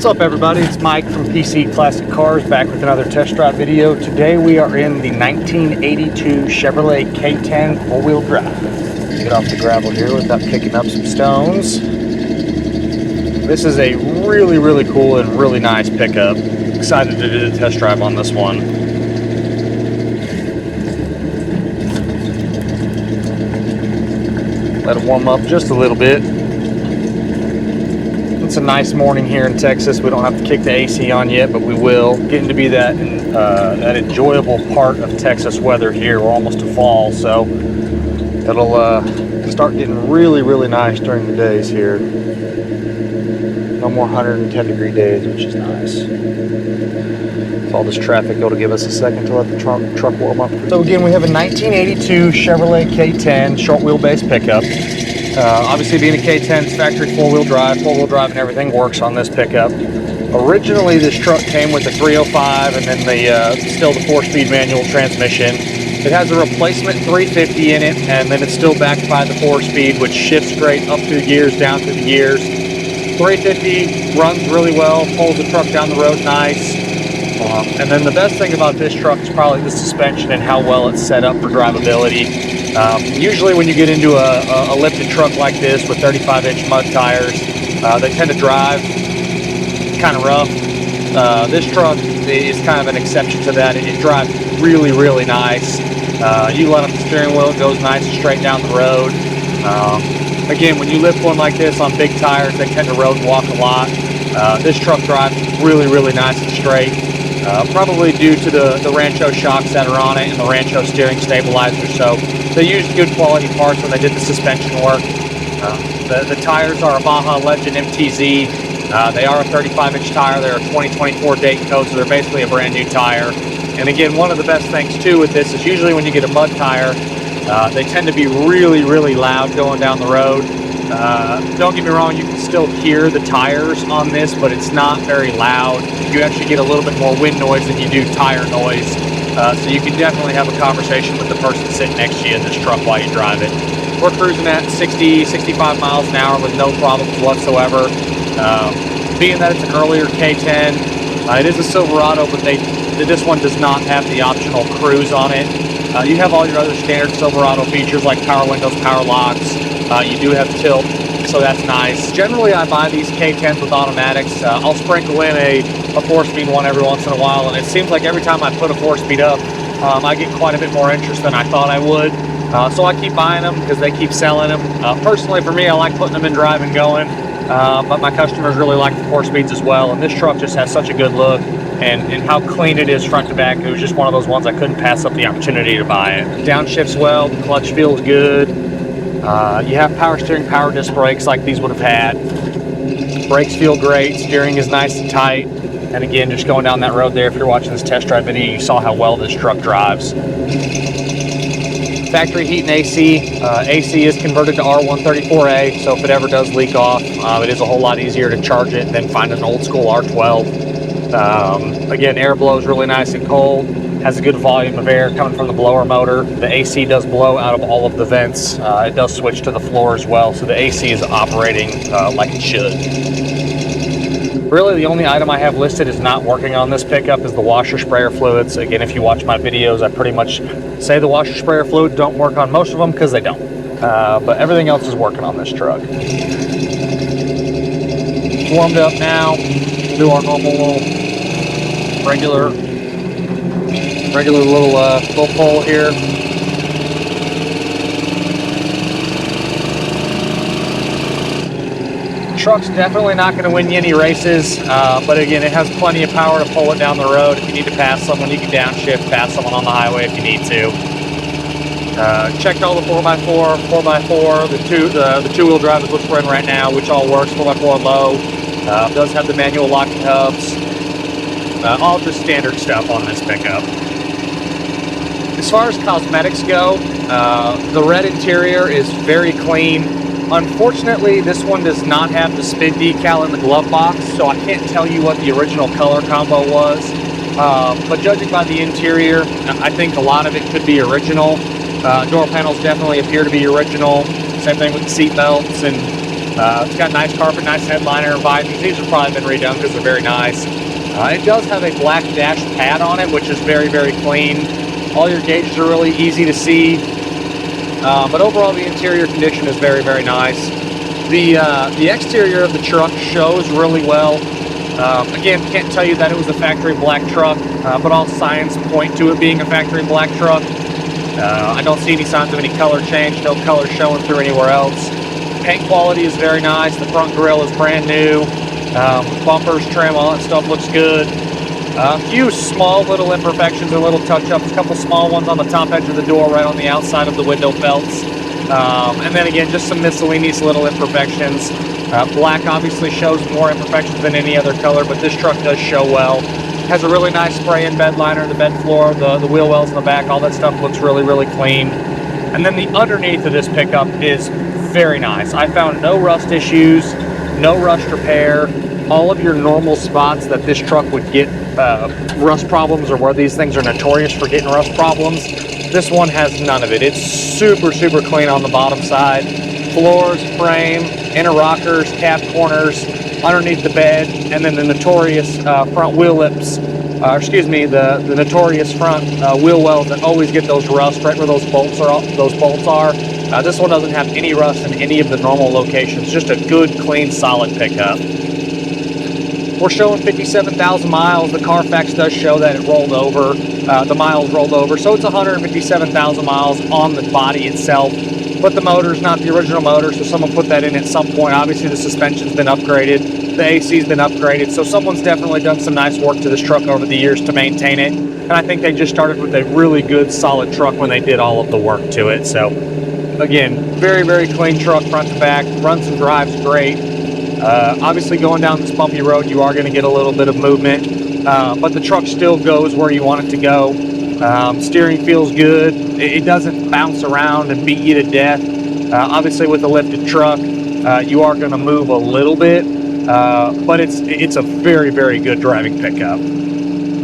What's up, everybody? It's Mike from PC Classic Cars, back with another test drive video. Today we are in the 1982 Chevrolet K10 four-wheel drive. Get off the gravel here without kicking up some stones. This is a really cool and really nice pickup. Excited to do the test drive on this one. Let it warm up just a little bit. It's a nice morning here in Texas. We don't have to kick the AC on yet, but we will. Getting to be that enjoyable part of Texas weather here. We're almost to fall, so it'll start getting really nice during the days here. No more 110 degree days, which is nice. With all this traffic, it'll give us a second to let the truck warm up. So again, we have a 1982 Chevrolet K10 short wheelbase pickup. Obviously, being a K10, it's factory four-wheel drive and everything works on this pickup. Originally, this truck came with a 305 and then still the 4-speed manual transmission. It has a replacement 350 in it, and then it's still backed by the 4-speed, which shifts great up through the gears, down through the gears. 350 runs really well, pulls the truck down the road nice. And then the best thing about this truck is probably the suspension and how well it's set up for drivability. Usually when you get into a lifted truck like this with 35-inch mud tires, they tend to drive kind of rough. This truck is kind of an exception to that. It drives really nice. You let up the steering wheel, it goes nice and straight down the road. Again, when you lift one like this on big tires, they tend to road walk a lot. This truck drives really nice and straight. Probably due to the Rancho shocks that are on it and the Rancho steering stabilizer. So they used good quality parts when they did the suspension work. The tires are a Baja Legend MTZ. They are a 35-inch tire. They're a 2024 date code, so they're basically a brand new tire. And again, one of the best things too with this is usually when you get a mud tire, they tend to be really loud going down the road. Don't get me wrong, you can still hear the tires on this, but it's not very loud. You actually get a little bit more wind noise than you do tire noise. So you can definitely have a conversation with the person sitting next to you in this truck while you drive it. We're cruising at 65 miles an hour with no problems whatsoever. Being that it's an earlier K10, it is a Silverado, but this one does not have the optional cruise on it. You have all your other standard Silverado features like power windows, power locks. You do have tilt, so that's nice. Generally, I buy these K10s with automatics. I'll sprinkle in a 4-speed one every once in a while, and it seems like every time I put a 4-speed up, I get quite a bit more interest than I thought I would. So I keep buying them because they keep selling them. Personally, for me, I like putting them in drive and going, but my customers really like the 4-speeds as well, and this truck just has such a good look. And how clean it is front to back. It was just one of those ones I couldn't pass up the opportunity to buy it. Downshifts well, the clutch feels good. You have power steering, power disc brakes like these would have had. Brakes feel great, steering is nice and tight. And again, just going down that road there, if you're watching this test drive video, you saw how well this truck drives. Factory heat and AC. AC is converted to R134A, so if it ever does leak off, it is a whole lot easier to charge it than find an old school R12. Again, air blows really nice and cold. Has a good volume of air coming from the blower motor. The AC does blow out of all of the vents. It does switch to the floor as well, so the AC is operating like it should. Really, the only item I have listed is not working on this pickup is the washer sprayer fluids. Again, if you watch my videos, I pretty much say the washer sprayer fluids don't work on most of them because they don't. But everything else is working on this truck. It's warmed up now. We'll do our normal little regular little pull here. Truck's definitely not going to win you any races, but again, it has plenty of power to pull it down the road. If you need to pass someone, you can downshift, pass someone on the highway if you need to. Checked all the 4x4, 4x4, the two-wheel drive is what we're in right now, which all works. 4x4 low. Does have the manual locking hubs. All just standard stuff on this pickup. As far as cosmetics go, the red interior is very clean. Unfortunately, this one does not have the spin decal in the glove box, so I can't tell you what the original color combo was. But judging by the interior, I think a lot of it could be original. Door panels definitely appear to be original. Same thing with the seat belts and It's got nice carpet, nice headliner, visors. These have probably been redone because they're very nice. It does have a black dash pad on it, which is very, very clean. All your gauges are really easy to see. But overall, the interior condition is very, very nice. The exterior of the truck shows really well. Again, can't tell you that it was a factory black truck, but all signs point to it being a factory black truck. I don't see any signs of any color change, no color showing through anywhere else. Paint quality is very nice. The front grille is brand new. Bumpers, trim, all that stuff looks good. A few small little imperfections and little touch-ups. A couple small ones on the top edge of the door, right on the outside of the window felts. And then again, just some miscellaneous little imperfections. Black obviously shows more imperfections than any other color, but this truck does show well. Has a really nice spray-in bed liner, the bed floor, the wheel wells in the back, all that stuff looks really, really clean. And then the underneath of this pickup is very nice. I found no rust issues, no rust repair. All of your normal spots that this truck would get rust problems, or where these things are notorious for getting rust problems, this one has none of it. It's super, super clean on the bottom side. Floors, frame, inner rockers, cab corners, underneath the bed, and then the notorious front wheel lips, the notorious front wheel wells that always get those rust right where those bolts are. This one doesn't have any rust in any of the normal locations. Just a good, clean, solid pickup. We're showing 57,000 miles. The Carfax does show that it rolled over. The miles rolled over, so it's 157,000 miles on the body itself. But the motor's not the original motor, so someone put that in at some point. Obviously, the suspension's been upgraded. The AC's been upgraded, so someone's definitely done some nice work to this truck over the years to maintain it. And I think they just started with a really good, solid truck when they did all of the work to it. So, again, very, very clean truck front to back. Runs and drives great. Obviously, going down this bumpy road, you are going to get a little bit of movement, but the truck still goes where you want it to go. Steering feels good. It doesn't bounce around and beat you to death. Obviously, with a lifted truck, you are going to move a little bit, but it's a very, very good driving pickup.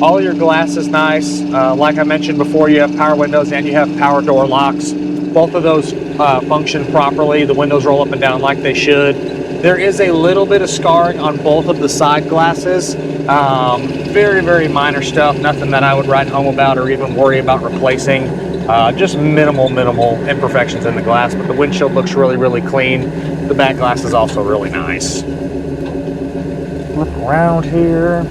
All your glass is nice. Like I mentioned before, you have power windows and you have power door locks. Both of those function properly. The windows roll up and down like they should. There is a little bit of scarring on both of the side glasses. Very, very minor stuff. Nothing that I would write home about or even worry about replacing. Just minimal imperfections in the glass, but the windshield looks really, really clean. The back glass is also really nice. Look around here.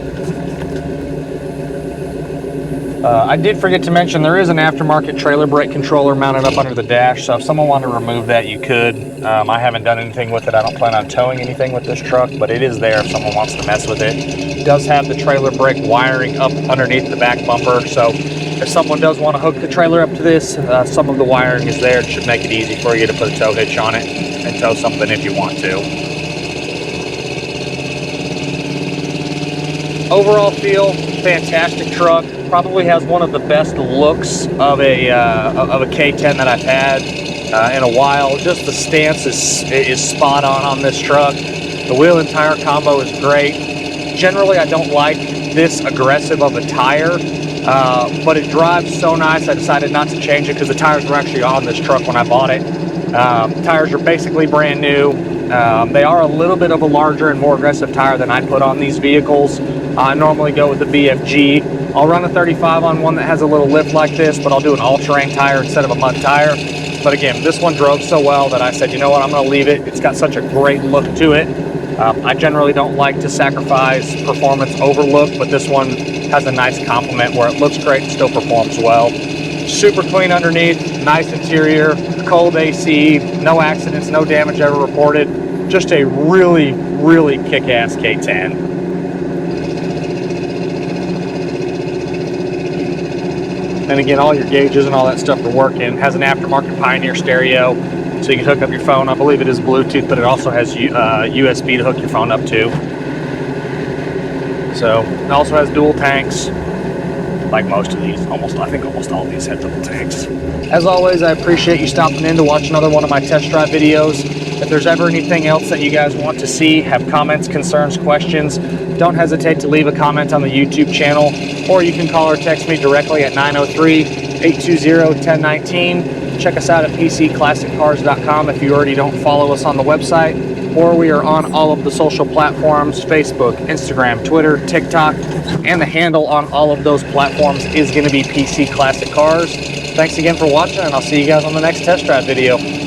I did forget to mention there is an aftermarket trailer brake controller mounted up under the dash, so if someone wanted to remove that, you could. I haven't done anything with it. I don't plan on towing anything with this truck, but it is there if someone wants to mess with it. It does have the trailer brake wiring up underneath the back bumper, so if someone does want to hook the trailer up to this, some of the wiring is there. It should make it easy for you to put a tow hitch on it and tow something if you want to. Overall feel, fantastic truck. Probably has one of the best looks of a K10 that I've had in a while. Just the stance is spot on this truck. The wheel and tire combo is great. Generally, I don't like this aggressive of a tire, but it drives so nice I decided not to change it because the tires were actually on this truck when I bought it. Tires are basically brand new. They are a little bit of a larger and more aggressive tire than I put on these vehicles. I normally go with the BFG. I'll run a 35 on one that has a little lift like this, but I'll do an all-terrain tire instead of a mud tire. But again, this one drove so well that I said, you know what, I'm going to leave it. It's got such a great look to it. I generally don't like to sacrifice performance over look, but this one has a nice complement where it looks great and still performs well. Super clean underneath, nice interior, cold AC, no accidents, no damage ever reported. Just a really, really kick-ass K10. And again, all your gauges and all that stuff are working. Has an aftermarket Pioneer stereo, so you can hook up your phone. I believe it is Bluetooth, but it also has USB to hook your phone up to. So it also has dual tanks, like most of these. I think almost all of these have double tanks. As always, I appreciate you stopping in to watch another one of my test drive videos. If there's ever anything else that you guys want to see, have comments, concerns, questions, don't hesitate to leave a comment on the YouTube channel, or you can call or text me directly at 903-820-1019. Check us out at PCClassicCars.com if you already don't follow us on the website. or we are on all of the social platforms, Facebook, Instagram, Twitter, TikTok, and the handle on all of those platforms is going to be PC Classic Cars. Thanks again for watching, and I'll see you guys on the next test drive video.